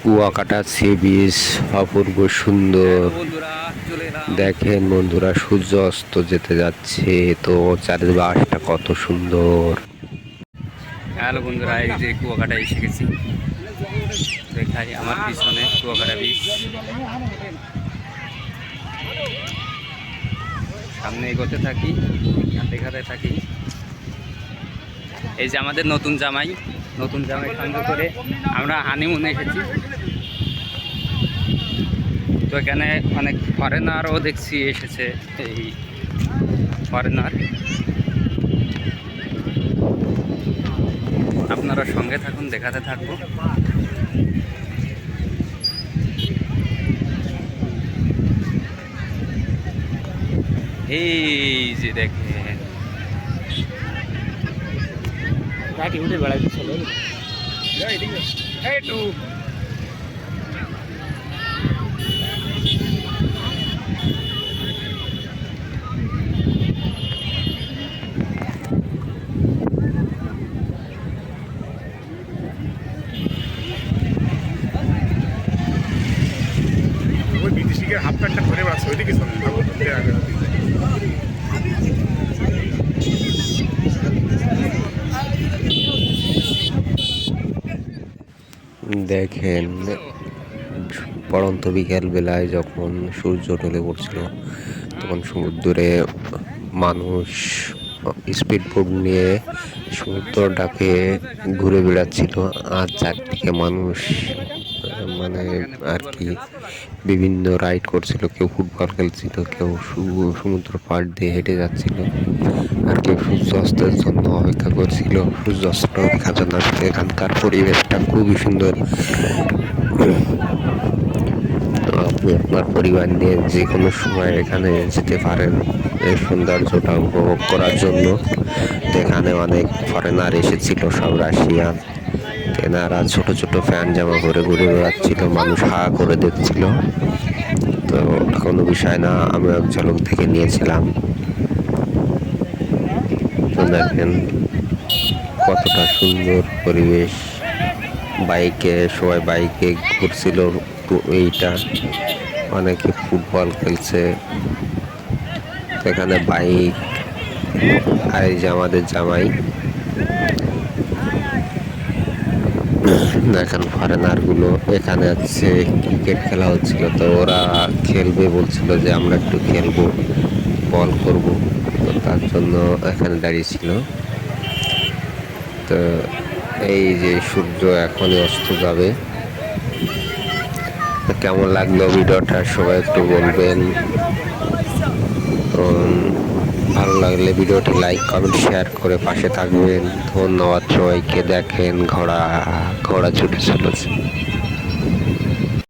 Kuakata sea beach অপূর্ব সুন্দর। দেখেন বন্ধুরা, সূর্য অস্ত যেতে যাচ্ছে, তো চারিপাশটা কত সুন্দর। হ্যালো বন্ধুরা, এই যে কুয়াকাটা এসে গেছি। দেখাই আমার পিছনে কুয়াকাটা বিচ, সামনে এগোতে থাকি আর দেখাতে থাকি। এই যে আমাদের নতুন জামাই সঙ্গে করে আমরা হানিমুনে এসেছি। তো এখানে অনেক ফরেনারও দেখছি এসেছে। এই ফরেনার, আপনারা সঙ্গে থাকুন, দেখাতে থাকবো। এই যে দেখেন উঠে বেড়াইতে ওই বিদেশিকে হাফ প্যান্টটা ধরে বেড়াচ্ছে ওইদিকে দেখেন পড়ন্ত বিকেল বেলায় যখন সূর্য ঢলে পড়ছিল, তখন সমুদ্রে মানুষ স্পিড বোট নিয়ে সমুদ্রটাকে ঘুরে বেড়াচ্ছিল। আর চারদিকে মানুষ মানে আর কি বিভিন্ন রাইড করছিল, কেউ ফুটবল খেলছিল, কেউ সমুদ্র পাড় দিয়ে হেঁটে যাচ্ছিল, আর কেউ সূর্য অস্তের জন্য অপেক্ষা করছিল। সূর্য অস্ত দেখার জন্য এখানকার পরিবেশটা খুবই সুন্দর। তো আপনি আপনার পরিবার নিয়ে যে কোনো সময় এখানে যেতে পারেন এই সৌন্দর্যটা উপভোগ করার জন্য। এখানে অনেক ফরেনার এসেছিল, সব রাশিয়ান। তেনারা ছোট ছোট ফ্যান জামা পরে ঘুরে বেড়াচ্ছিল, মানুষ হা করে দেখছিল। তো কোনো বিষয় না, আমি এক ঝলক দেখে নিয়েছিলাম। তো দেখেন কতটা সুন্দর পরিবেশ। সবাই বাইকে ঘুরছিল। এইটা অনেকে ফুটবল খেলছে এখানে বাইক। আর এই যে আমাদের জামাই, দেখেন ফরেনার গুলো এখানে আছে। ক্রিকেট খেলা হচ্ছিল, তো ওরা খেলবে বলছিল যে আমরা একটু খেলবো, বল করব। তো তার জন্য এখানে দাঁড়িয়েছিল। তো এই যে সূর্য এখনই অস্ত যাবে। তো কেমন লাগলো ভিডিওটা সবাই একটু বলবেন। তো ভালো লাগলে ভিডিওটি লাইক কমেন্ট শেয়ার করে পাশে থাকবেন। ধন্যবাদ সবাইকে। দেখেন ঘোড়া ছুটে চলেছে।